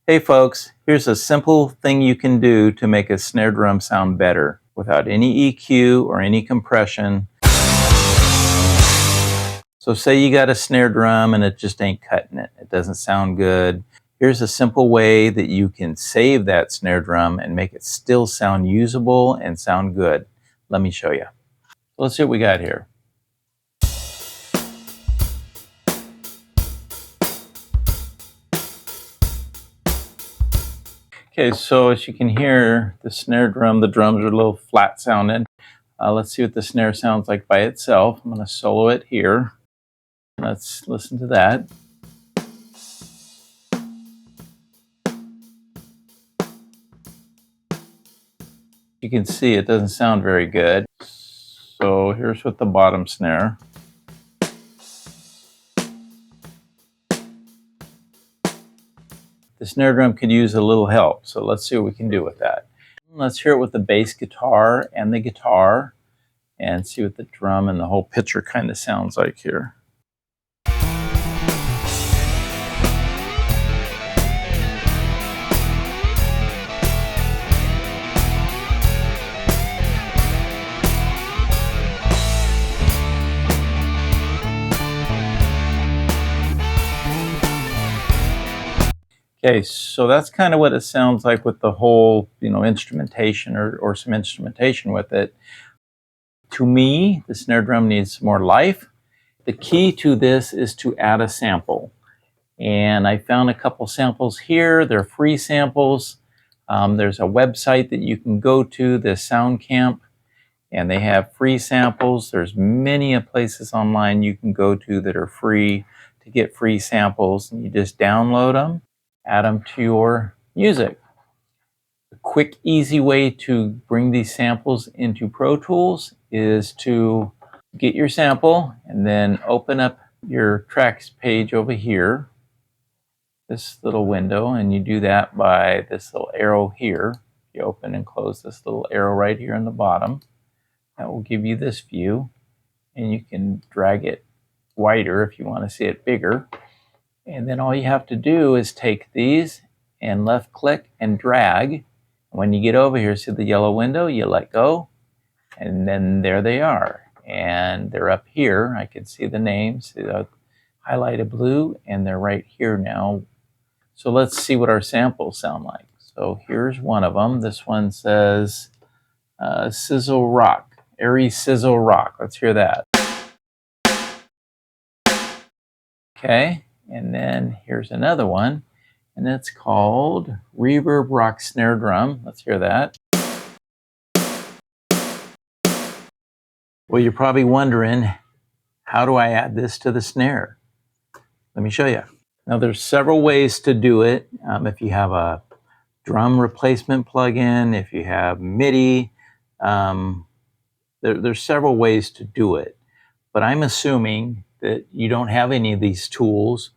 Hey folks, here's a simple thing you can do to make a snare drum sound better without any EQ or any compression. So say you got a snare drum and it just ain't cutting it. It doesn't sound good. Here's a simple way that you can save that snare drum and make it still sound usable and sound good. Let me show you. Let's see what we got here. Okay, so as you can hear, the snare drum, the drums are a little flat sounding. Let's see what the snare sounds like by itself. I'm going to solo it here. Let's listen to that. You can see it doesn't sound very good. So here's with the bottom snare. The snare drum could use a little help, so let's see what we can do with that. Let's hear it with the bass guitar and the guitar and see what the drum and the whole picture kind of sounds like here. Okay, so that's kind of what it sounds like with the whole, instrumentation or some instrumentation with it. To me, the snare drum needs more life. The key to this is to add a sample. And I found a couple samples here. They're free samples. There's a website that you can go to, the Sound Camp, and they have free samples. There's many places online you can go to that are free to get free samples. And you just download them, add them to your music. A quick, easy way to bring these samples into Pro Tools is to get your sample and then open up your tracks page over here, this little window, and you do that by this little arrow here. You open and close this little arrow right here in the bottom. That will give you this view, and you can drag it wider if you want to see it bigger. And then all you have to do is take these and left click and drag. When you get over here, see the yellow window, you let go, and then there they are. And they're up here. I can see the names, highlighted blue, and they're right here now. So let's see what our samples sound like. So here's one of them. This one says Sizzle Rock, Airy Sizzle Rock. Let's hear that. Okay, and then here's another one, and it's called Reverb Rock Snare Drum. Let's hear that. Well, you're probably wondering, how do I add this to the snare? Let me show you. Now, there's several ways to do it. If you have a drum replacement plugin, if you have MIDI, there's several ways to do it. But I'm assuming that you don't have any of these tools.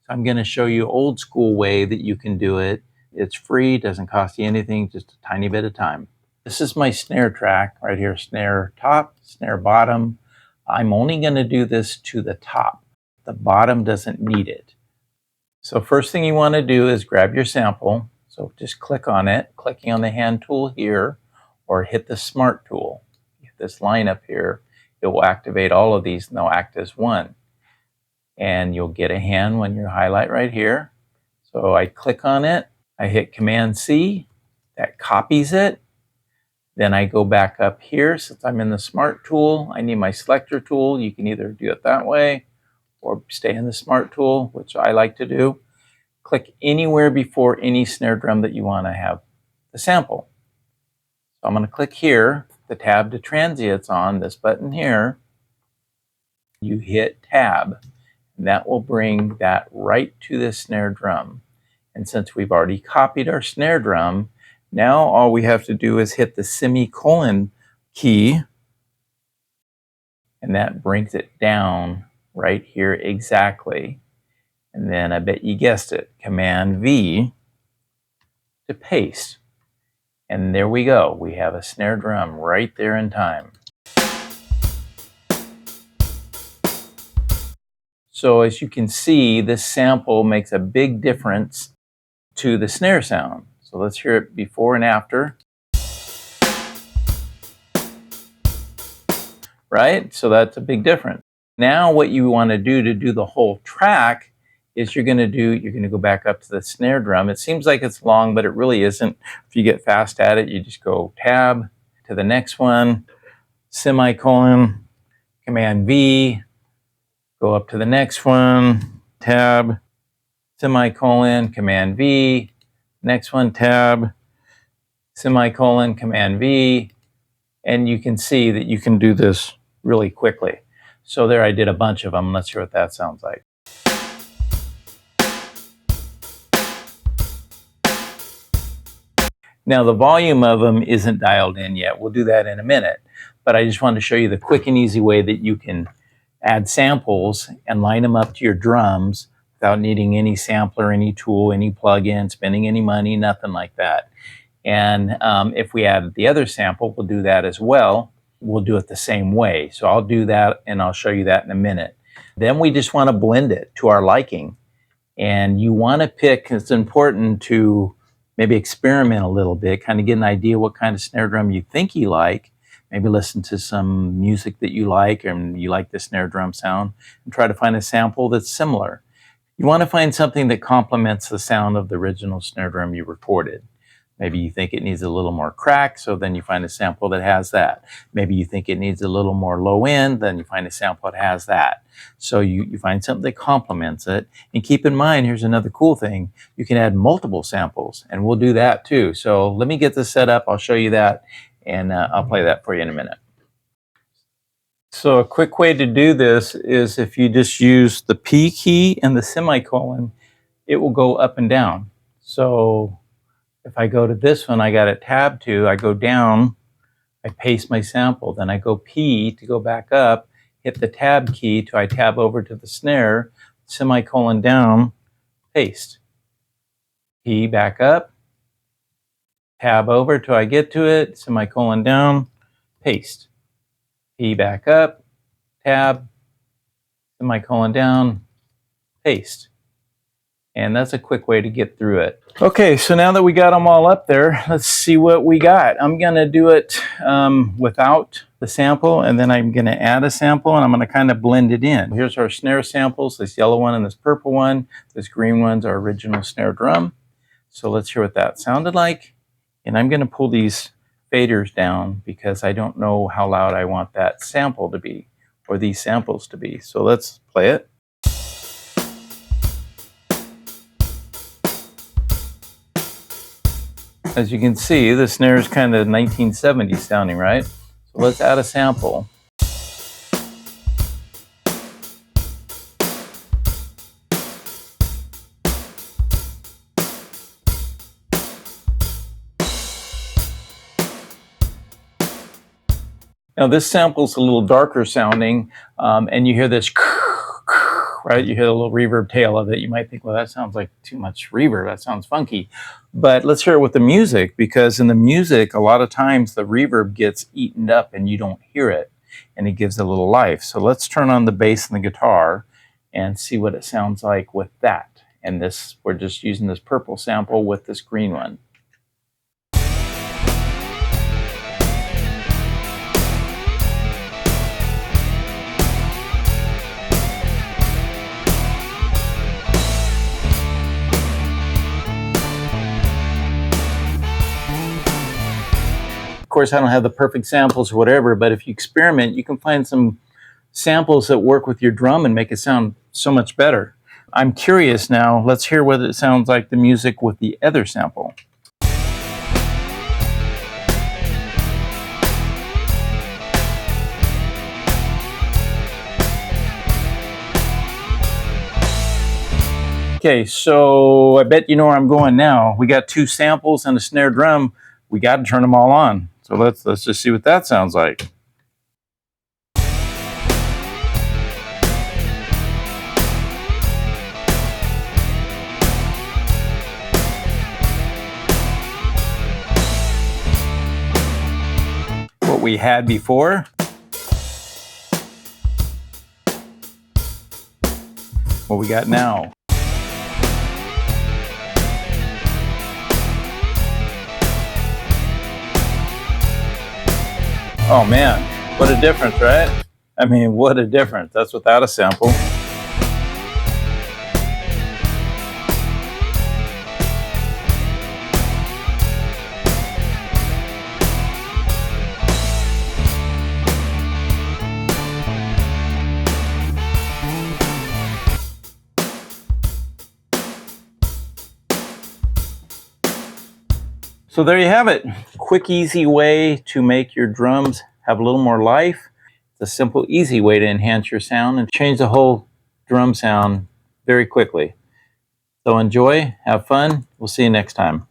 So I'm going to show you old school way that you can do it. It's free, doesn't cost you anything, just a tiny bit of time. This is my snare track right here, snare top, snare bottom. I'm only going to do this to the top. The bottom doesn't need it. So first thing you want to do is grab your sample. So just click on it, clicking on the hand tool here, or hit the smart tool. Hit this line up here. It will activate all of these and they'll act as one. And you'll get a hand when you highlight right here. So I click on it, I hit Command C, that copies it. Then I go back up here. Since I'm in the smart tool, I need my selector tool. You can either do it that way or stay in the smart tool, which I like to do. Click anywhere before any snare drum that you want to have the sample. So I'm going to click here, the tab to transients on, this button here. You hit tab, and that will bring that right to the snare drum. And since we've already copied our snare drum, now all we have to do is hit the semicolon key, and that brings it down right here exactly. And then I bet you guessed it, Command V to paste. And there we go. We have a snare drum right there in time. So as you can see, this sample makes a big difference to the snare sound. So let's hear it before and after. Right? So that's a big difference. Now what you want to do the whole track is you're going to go back up to the snare drum. It seems like it's long, but it really isn't. If you get fast at it, you just go tab to the next one, semicolon, Command V, go up to the next one, tab, semicolon, Command V, next one, tab, semicolon, Command V, and you can see that you can do this really quickly. So there I did a bunch of them. Let's hear what that sounds like. Now the volume of them isn't dialed in yet. We'll do that in a minute. But I just wanted to show you the quick and easy way that you can add samples and line them up to your drums without needing any sampler, any tool, any plug-in, spending any money, nothing like that. And if we add the other sample, we'll do that as well. We'll do it the same way. So I'll do that and I'll show you that in a minute. Then we just want to blend it to our liking. And you want to pick, it's important to maybe experiment a little bit, kind of get an idea what kind of snare drum you think you like. Maybe listen to some music that you like and you like the snare drum sound and try to find a sample that's similar. You want to find something that complements the sound of the original snare drum you recorded. Maybe you think it needs a little more crack, so then you find a sample that has that. Maybe you think it needs a little more low end, then you find a sample that has that. So you find something that complements it. And keep in mind, here's another cool thing. You can add multiple samples, and we'll do that too. So let me get this set up. I'll show you that, and I'll play that for you in a minute. So a quick way to do this is if you just use the P key and the semicolon, it will go up and down. So if I go to this one, I got it tab to, I go down, I paste my sample, then I go P to go back up, hit the tab key till I tab over to the snare, semicolon down, paste. P back up, tab over till I get to it, semicolon down, paste. P back up, tab, semicolon down, paste. And that's a quick way to get through it. Okay, so now that we got them all up there, let's see what we got. I'm going to do it without the sample, and then I'm going to add a sample, and I'm going to kind of blend it in. Here's our snare samples, this yellow one and this purple one. This green one's our original snare drum. So let's hear what that sounded like. And I'm going to pull these faders down because I don't know how loud I want that sample to be, or these samples to be. So let's play it. As you can see, the snare is kind of 1970s sounding, right? So let's add a sample. Now this sample's a little darker sounding, and you hear this, right? You hear the little reverb tail of it. You might think, well, that sounds like too much reverb. That sounds funky. But let's hear it with the music, because in the music, a lot of times the reverb gets eaten up and you don't hear it, and it gives it a little life. So let's turn on the bass and the guitar and see what it sounds like with that. And this, we're just using this purple sample with this green one. Of course, I don't have the perfect samples or whatever, but if you experiment, you can find some samples that work with your drum and make it sound so much better. I'm curious now. Let's hear what it sounds like, the music with the other sample. Okay, so I bet you know where I'm going now. We got two samples and a snare drum. We got to turn them all on. So let's just see what that sounds like. What we had before. What we got now. Oh man, what a difference, right? I mean, what a difference. That's without a sample. So there you have it. Quick, easy way to make your drums have a little more life. It's a simple, easy way to enhance your sound and change the whole drum sound very quickly. So enjoy, have fun. We'll see you next time.